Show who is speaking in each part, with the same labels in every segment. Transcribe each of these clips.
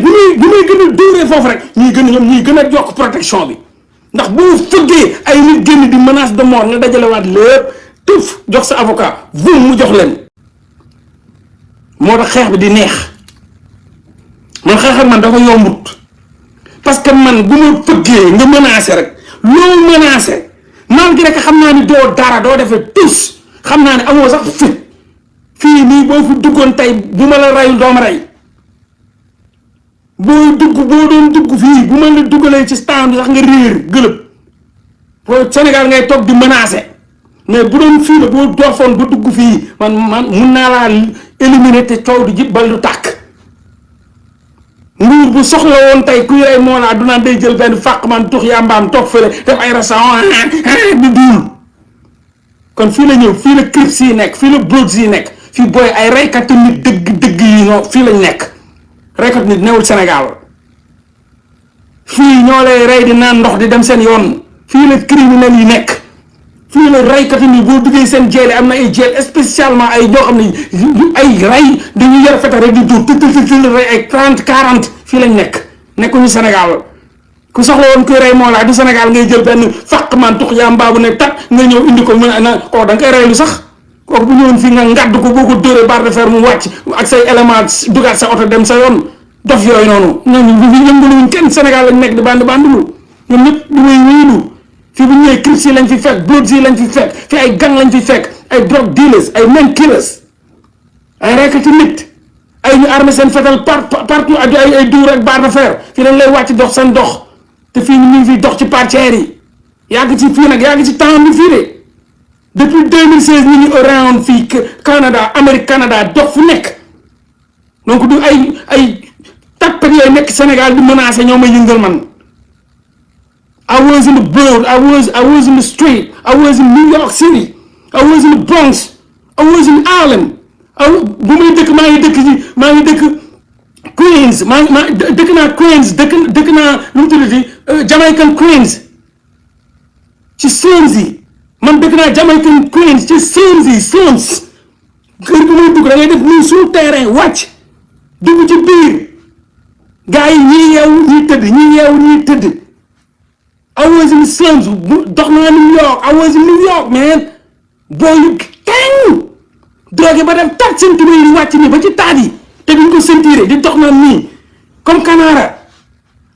Speaker 1: bu muy gën a dóoree foofu rek ñuy gën a yokk protection bi ndax boo fëggee ay nit génn di menace de mort nga dajalewaat lépp tëf jox sa avocat mu jox leen moo tax xeex bi di neex man xeex ak man dafa yombut parce que man bu ma fëggee nga menacé rek loo menacé malgré que xam naa ni doo dara doo defee tous xam naa ne amoo sax fit fii nii boo fi duggoon tey bu ma la rayul doo ma rey boo doon dugg fii bu ma la duggalee ci stand sax nga réer gëlëb boo Sénégal ngay toog di menacé mais bu doon fii la boo doofoon ba dugg fii man mun naa laa éliminer te coow di jib bal du tàkk nguur bu soxla woon tey kuy rey moo laa du naan day jël benn fàq man tux yaa mbaam toog fële def ay restaurant di duul kon fii la ñëw fii la crips yi nekk fii la bloods yi nekk fii booy ay reykatu nit dëgg yi ñoo fii lañ nekk reykat nit newul Sénégal fii ñoo lay rey di naan ndox di dem seen yoon fii la criminel yi nekk fii la reykatu nit boo duggee seen jeel am na ay jeel spécialement ay ñoo xam ne ay rey dañuy yar feta rek di dóor tël rey ay 30 40 fii lañ nekkuñu Sénégal ku soxla woon kuy rey moo laa du Sénégal ngay jël benn fàq man tux yaa mbaabu ne tat nga ñëw indi ko mën na kooku da nga koy reylu sax kooku bu ñëwoon fii nga ngàdd ko boo ko dóoree barre de fer mu wàcc ak say élément dugaat sa oto dem sa yoon dof yooyu noonu ñoom yëngaluwuñ kenn Sénégal lañ nekk di bandulu ñoom ñëpp di wéylu fii bu ñëwee crips yi lañ fi fekk bloods yi lañ fi fekk fii ay gang lañ fi fekk ay drug dealers ay men killers ay reykati nit ay ñu armé seen fetal partout ak ay dóor ak barre de fer fii lañ lay wàcc dox seen dox te fii ñu ngi fi dox ci partières yi yàgg ci fii nag yàgg ci temps bi fii de depuis 2016 ñu ngi around fii Canada Amérique Canada dox fu nekk donc du ay tappat yooyu nekk Sénégal di menacé ñoo may yëngal man I was in the boat I was in the street I was in New York City I was in the Bronx I was in Harlem bu may dëkk maa ngi dëkk Queens dëkk naa Queens dëkk naa lu mu tuddati Jamaican Queens ci Swansea man dëkk naa Jamaican Queens ci Swansea kër bu muy dugg da ngay def nii sur terrain wàcc dugg ci biir gars yi ñii yeewu ñii tëdd I was in slums dox naa New York I was in New York man boo yu kenn drogue ba def taat seen tubéy yi wàcc nii ba ci taat yi te duñ ko sentiré di dox naa nii comme Canara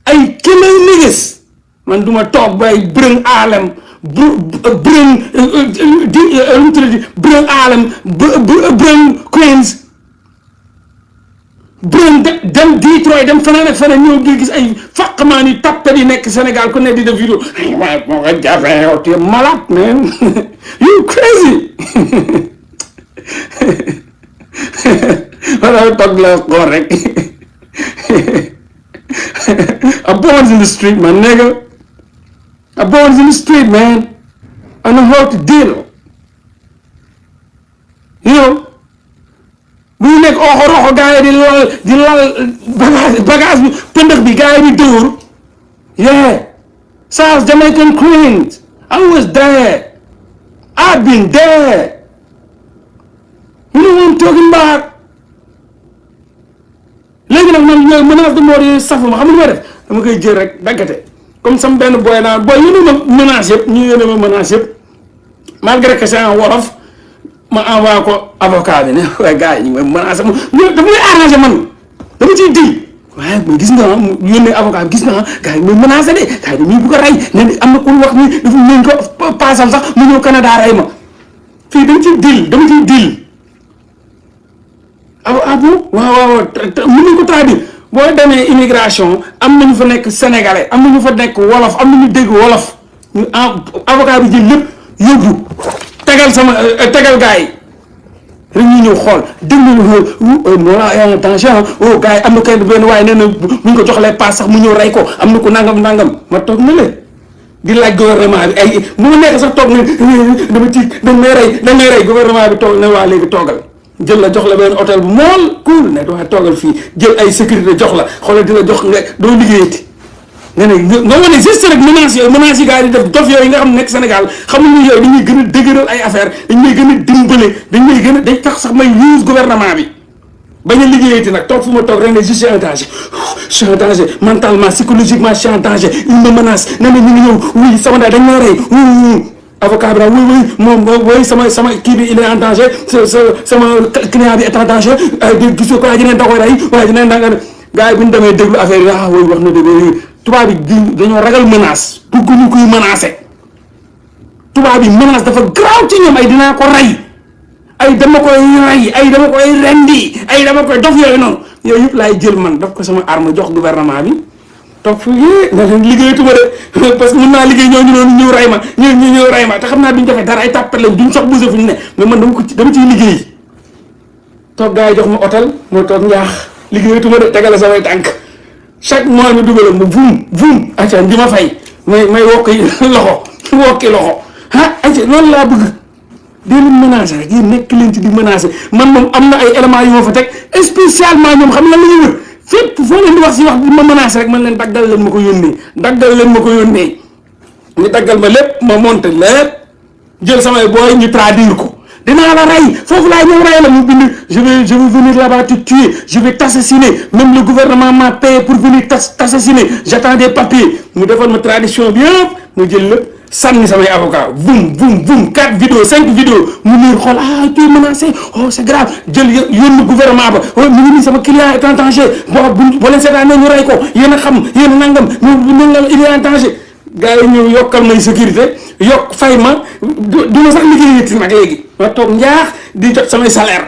Speaker 1: ay killer niggas man duma toog bay bërëng Harlem bërëng Harlem bërëng Queens dem Detroit dem feneen ak feneen ñëw di gis ay faqmaan yi tappet yi nekk Sénégal ku ne di def vidéo waaye moo ko jafee yow tu es malade man you crazy wala toog la xool rek I'm born in the street man nigga I'm born in the street man I know how to deal you know bu ñu nekk oxo gars yi di lal bagage bi pëndëx bi gars yi di dóor yeah South Jamaican Queens I was there I've been there you know what I'm talking about léegi nag man yooyu menace de mort yooyu safuma xam nga ma def dama koy jël rek daggate comme sama benn boy naa boy yónnee ma menace yëpp ñu yónnee ma menace yëpp malgré que c'est en wolof ma envoyé ko avocat bi ne waaye gars yi ñu ngi may menacé dafa may arrangé man dama ciy di waaye mais gis nga mu yónnee avocat bi gis nga gars yi may menacé de gars yi dañuy bugg a rey ne am na ku wax ni dafa nañ ko paasal sax mu ñëw Canada rey ma fii dama ciy dil ah bon waaw mën nañ ko traduire boo demee immigration am nañu fa nekk sénégalais am nañu fa nekk wolof am nañu dégg wolof ñu avocat bi jël lépp yóbbu tegal gars yi rek ñu ñëw xool déglu voilà attention gars yi am na kenn benn waaye nee na bu ñu ko joxlee paas sax mu ñëw rey ko am na ko nangam ma toog na leen di laaj gouvernement bi ay bu ma nekk sax toog ne dama tiit dañ may rey gouvernement bi toog ne waa léegi toogal jël la jox la benn hôtel bu mool cool ne doo toogal fii jël ay sécurité jox la xoolal di la jox nga doo liggéeyati nga ne nga wane juste rek menaces yi gars yi di def dof yooyu nga xam ne nekk Sénégal xamuñu yooyu dañuy gën a dëgëral ay affaire dañ may gën a dimbale dañ may gën a day tax sax may use gouvernement bi bañ a liggéeyati nag toog fu ma toog rek ne je suis en danger je suis en danger mentalement psychologiquement je suis en danger il me menace nee na ñu ngi ñëw oui sama daal dañ ma rey avocat bi daal oui moom oui sama kii bi il est en danger sama client bi est en danger gisoo ko waa ji neen da koy rey waa ji neen da nga gars yi bu ñu demee déglu affaire yi oui wax na dëgg tubaab bi dañoo ragal menace bëgguñu kuy menacé tubaab bi menace dafa garaaw ci ñoom ay dinaa ko rey ay dama koy rey ay dama koy rendi ay dama koy dof yooyu noonu yooyu yëpp laay jël man daf ko sama arme jox gouvernement bi toog fu nga leen liggéeyatuma de parce que mën naa liggéey ñooñu noonu ñëw rey ma ñëw rey ma te xam naa duñ defee dara ay tàppet lañ duñ sax bougé fu ñu ne mais man dama ciy liggéey toog gars yi jox ma hôtel moo toog njaax liggéeyatuma de tegale samay tànk chaque mois mi dugalam ma vum acca di ma fay may wokki loxo acca loolu laa bëgg dee leen menacé rek yéen nekk leen ci di menacé man moom am na ay éléments yu ma fa teg spécialement ñoom xam lan la ñuy wër fépp foo leen di wax si wax bi ma menacé rek man leen daggal leen ma ko yónnee ñu daggal ma lépp ma monté lépp jël samay booy ñu traduire ko dinaa la rey foofu laay ñëw rey la mu bind je vais venir là-bas te tuer je vais t'assassiner même le gouvernement m'a payé pour venir t'assassiner j'attends des papiers mu defal ma tradition bi yëpp mu jël lépp sànni samay avocat boum 4 vidéos 5 vidéos mu niir xool tu es menacé c'est grave jël yónni gouvernement ba mu ngi nii sama client est en danger boo leen seetaanee ñu rey ko yéen a xam yéen a nangam il est en danger gars yi ñëw yokkal may sécurité yokk fay ma du ma sax liggéeyati nag léegi ma toog njaax di jot samay salaire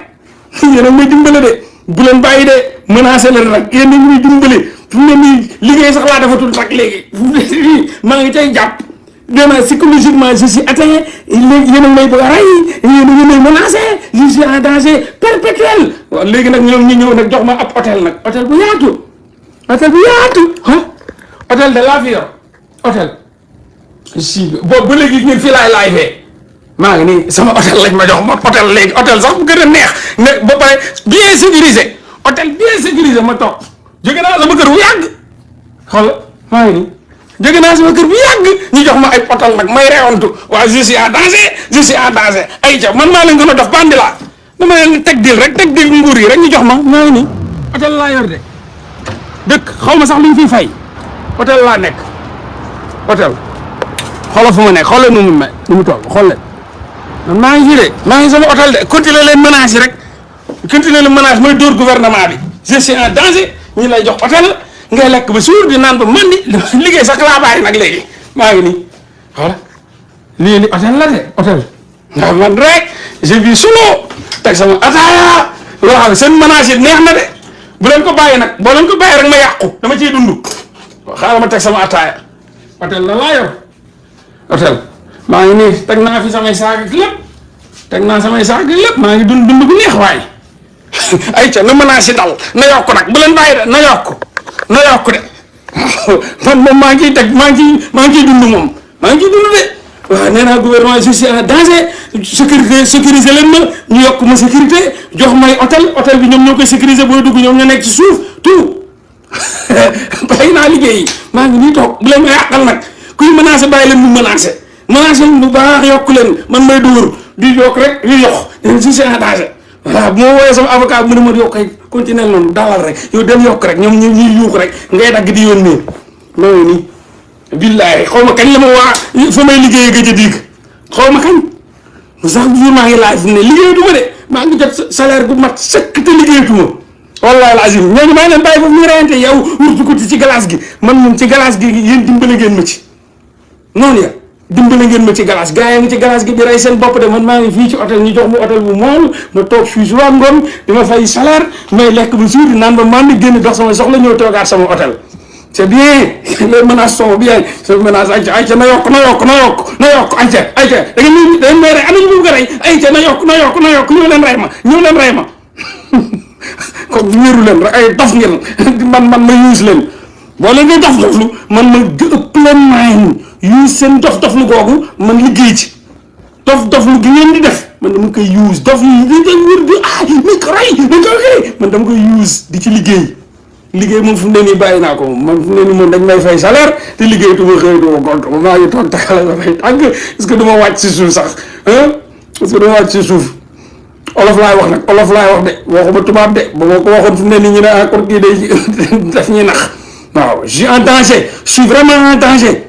Speaker 1: yéen a may dimbale de bu leen bàyyi de menacé leen rek yéen a muy dimbale fu mu ne nii liggéey sax laa defatul rek léegi maa ngi cay jàpp demain psychologiquement je suis atteint léegi yéen a may bëgg a rey yéen a may menacé je suis en danger perpétuel waaw léegi nag ñoom ñu ñëw nag jox ma ab hôtel nag hôtel bu yaatu hôtel de la Fior hôtel si boobu ba léegi ñun fii laay fee maa ngi nii sama hôtel lañ ma jox ma hôtel léegi hôtel sax bu gën a neex ne ba pare bien sécurisé hôtel bien sécurisé ma toog jóge naa sama kër bu yàgg xool maa ngi nii jóge naa sama kër bu yàgg ñu jox ma ay hôtel nag may reewantu waaw je suis en danger ay ca man maa leen gën a dof bandi laa dama leen teg dil nguur yi rek ñu jox ma maa ngi nii hôtel laa yor de dëkk xaw ma sax lu ñu fiy fay hôtel laa nekk hôtel xoolal fu ma nekk xoolal nu mu toll xool leen man maa ngi fii de maa ngi sama hôtel de continuer leen menaces yi rek continuer leen menace mooy dóor gouvernement bi je suis en danger ñu lay jox hôtel ngay lekk ba suur di naan ba mandi liggéey sax laa bàyyi nag léegi maa ngi nii voilà lii ni hôtel la de hôtel ndax man rek je vis solo teg sama ataaya loo xam ne seen menaces yi neex na de bu leen ko bàyyi nag boo leen ko bàyyi rek ma yàqu dama ciy dund xaaral ma teg sama ataaya hôtel la laa yor hôtel maa ngi nii teg naa fi samay saak ak lépp maa ngi dund bu neex waaye ay ca na menace yi dal na yokk nag bu leen bàyyi de na yokk de man moom maa ngi ciy dund moom maa ngi ciy dund de waaw nee naa gouvernement je suis en danger sécuriser leen ma ñu yokk ma sécurité jox may hôtel bi ñoom ñoo koy sécuriser booy dugg ñoom ñoo nekk ci suuf tout bàyyi naa liggéey yi maa ngi nii toog bu leen ma yàqal nag kuy menacé bàyyi leen mu menacé bu baax yokk leen man may dóor di yokk rek di yokk je suis en danger voilà bu ma woowee sama avocat mu ne ma yokk ay continuer noonu dalal rek yow dem yokk rek ñoom ñuy yuux rek ngay dagg di yónnee loolu nii billaahi xaw ma kañ la ma waa fa may liggéeyee gëj a diig xaw ma kañ sax jour maa ngi laaj fu mu ne liggéeyatuma de maa ngi jot salaire bu mat sëkk te liggéeyatuma wallaahi lazim ñooñu maa ngi leen bàyyi foofu ñu reyante yow wurtu ko ci glace gi man moom ci glace gi yéen dimbale ngeen ma ci noonu ya dimbale ngeen ma ci glace gars yi ngi ci glace gi di rey seen bopp de man maa ngi fii ci hôtel ñu jox ma hôtel bu mool ma toog fii suba ngoon di ma fay salaire may lekk bu suur di naan ba man di génn dox sama soxla ñëw toogaat sama hôtel c'est bien les menaces sont bien ces menaces ayca na yokk ayca da ngeen may rey am nañu bëgg a rey ayca na yokk ñëw leen rey ma comme wéeru leen rek ay dof ngeen man ma yuus leen boo leen di dof-doflu man ma ëpp leen maayin yuus seen dof-doflu googu man liggéey ci dof-doflu gi ngeen di def man dama koy yuus dof yi di wér di ni ko rey man dama koy yuus di ci liggéey moom fu mu ne nii bàyyi naa ko man fu mu ne nii moom dañ may fay salaire te liggéey tuma xëy duma gont ma maa ngi toog taxala ba fay tànk est-ce que du ma wàcc si suuf sax est-ce que du ma wàcc si suuf olof laay wax nag olof laay wax de waxuma tubaab de ba moo ko waxoon fi mu ne nii ñu ne encore kii day daf ñuy nax waaw je suis en danger je suis vraiment en danger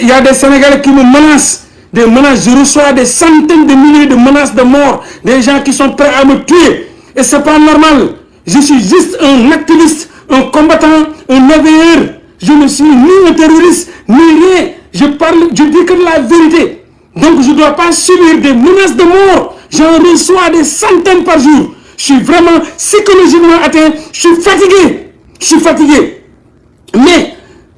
Speaker 1: il y a des Sénégalais qui me menacent des menaces je reçois des centaines de milliers de menaces de mort des gens qui sont prêts à me tuer et c'est pas normal je suis juste un activiste un combattant un éveilleur je ne suis ni un terroriste ni rien je dis que de la vérité donc je dois pas subir des menaces de mort j'en reçois des centaines par jour je suis vraiment psychologiquement atteint je suis fatigué mais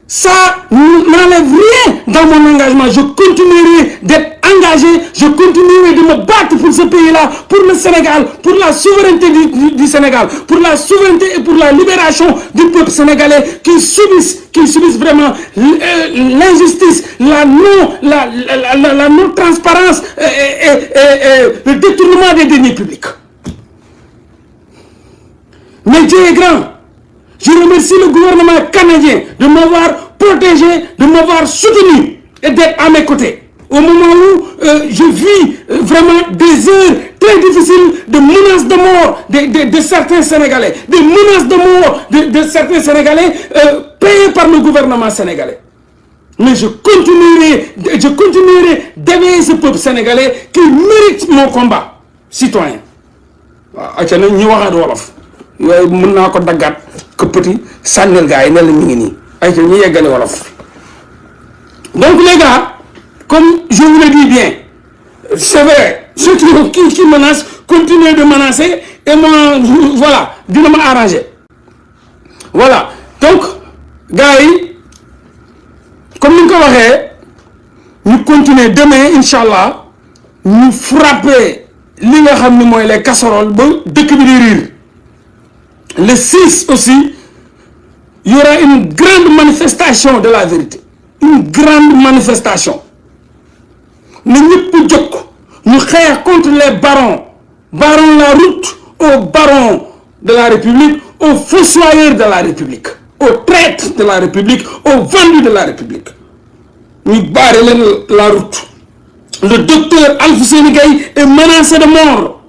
Speaker 1: ça n'enlève rien dans mon engagement je continuerai d'être engagé je continuerai de me battre pour ce pays-là pour le Sénégal pour la souveraineté du Sénégal pour la souveraineté et pour la libération du peuple sénégalais qui subissent vraiment l'injustice la non transparence et le détournement des deniers publics mais Dieu est grand. Je remercie le gouvernement canadien de m'avoir protégé, de m'avoir soutenu et d'être à mes côtés. Au moment où je vis vraiment des heures très difficiles de menaces de mort de certains Sénégalais, des menaces de mort de certains Sénégalais payés par le gouvernement sénégalais. Mais je continuerai d'éveiller ce peuple sénégalais qui mérite mon combat citoyen. Acca na ñu waxaat wolof yooyu mën naa ko daggaat këppati sànnil gars yi ne la ñu ngi nii ay ca ñu yeggale wolof donc les gars comme je vous le dis bien c'est vrai ceux qui menacent continuez de menacer et moi voilà dina ma arranger voilà donc gars yi comme ni nga ko waxee ñu continuer demain inchallah ñu frapper li nga xam ni mooy les casseroles ba dëkk bi di riir le 6 aussi il y aura une grande manifestation de la vérité une grande manifestation na ñëpp jóg ñu xeex contre les barons la route aux barons de la République aux fossoyeurs de la République aux traîtres de la République aux vendus de la République ñu barrer leen la route. Le docteur Alfousseyni Gaye est menacé de mort.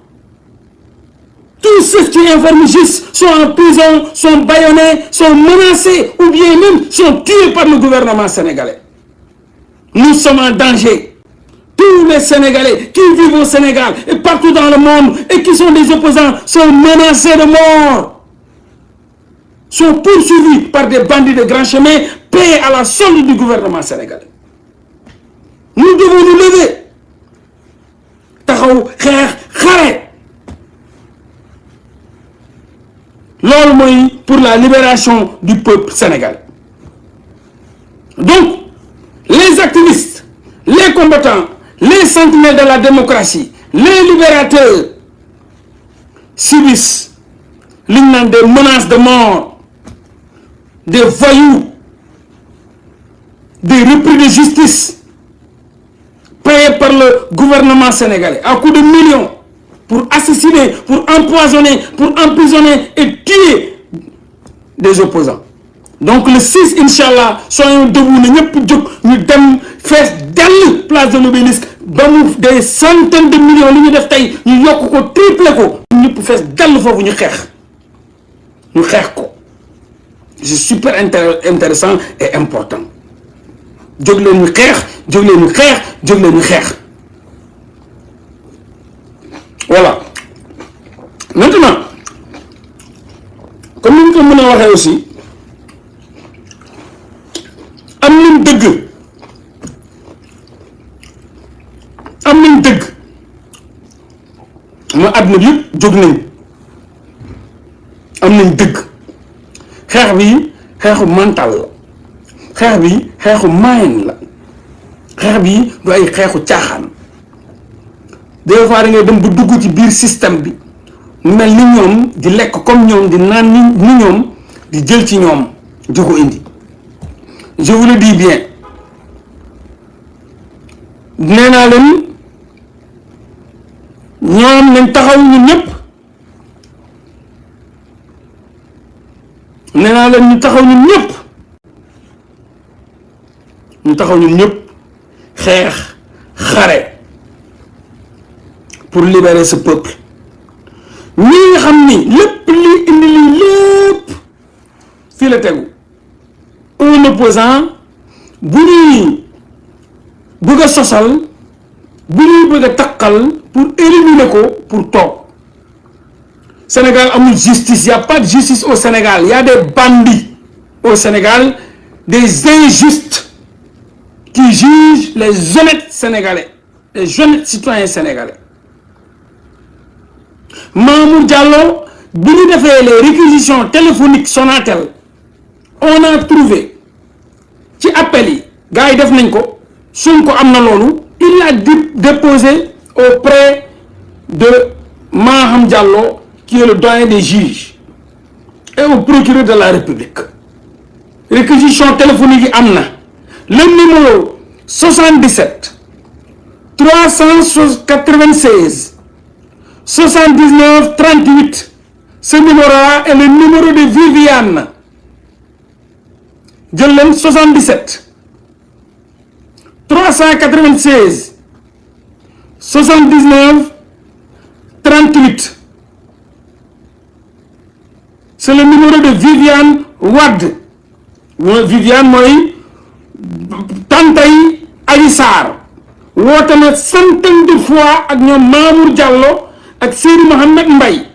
Speaker 1: Tous ceux qui infirmigistes sont en prison, sont bâillonnés, sont menacés ou bien même sont tués par le gouvernement sénégalais. Nous sommes en danger. Tous les Sénégalais qui vivent au Sénégal et partout dans le monde et qui sont des opposants sont menacés de mort. Sont poursuivis par des bandits de grand chemin payés à la solde du gouvernement sénégalais. Nous devons nous lever taxaw xeex xare loolu mooy pour la libération du peuple sénégalais. Donc les activistes, les combattants, les sentinelles de la démocratie, les libérateurs subissent li ñu naan des menaces de mort, des voyous, des repris de justice payés par le gouvernement sénégalais à coups de millions pour assassiner, pour empoisonner, pour emprisonner et tuer des opposants. Donc le 6 inchallah soyons debout na ñëpp jóg ñu dem fees dell place de l'Obélisque ba mu des centaines de millions li ñu def tey ñu yokk ko triplé ko ñëpp fees dell foofu ñu xeex ko c'est super intéressant et important. jóg leen ñu xeex voilà maintenant comme ni ñu ko mën a waxee aussi am nañ dëgg mooy àdduna bi yëpp jóg nañ am nañ dëgg xeex bi xeexu mental la xeex bi xeexu moyen la xeex bi du ay xeexu caaxaan des fois da ngay dem bu dugg ci biir système bi mel ni ñoom di lekk comme ñoom di naan ni ñoom di jël ci ñoom di ko indi je vous le dis bien nee naa leen ñoom nañ taxaw ñun ñëpp nee naa leen ñu taxaw ñun ñëpp xeex xare pour libérer ce peuple. ñi nga xam ni lépp li indi lii lépp fii la tegu. Un opposant bu ñuy bëgg a sosal bu ñuy bëgg a takkal pour éliminer ko pour toog. Sénégal amul justice, il n'y a pas de justice au Sénégal, il y a des bandits au Sénégal, des injustes qui jugent les honnêtes Sénégalais, les honnêtes citoyens sénégalais. Mamour Diallo, bi ñu defee les réquisitions téléphoniques Sonatel, on a trouvé ci appel yi gars yi def nañ ko Sonko am na loolu, il l'a déposé auprès de Maham Diallo qui est le doyen des juges et au procureur de la République. Réquisition téléphonique yi am na le numéro 77 396 79 38. Ce numéro-là est le numéro de Viviane. jël leen 77 396 79 38. C'est le numéro de Viviane Wade. Viviane mooy tantay Adji Sarr woote na centaine de fois ak ñoom Mamour Diallo ak Seydi Mohamed Mbaye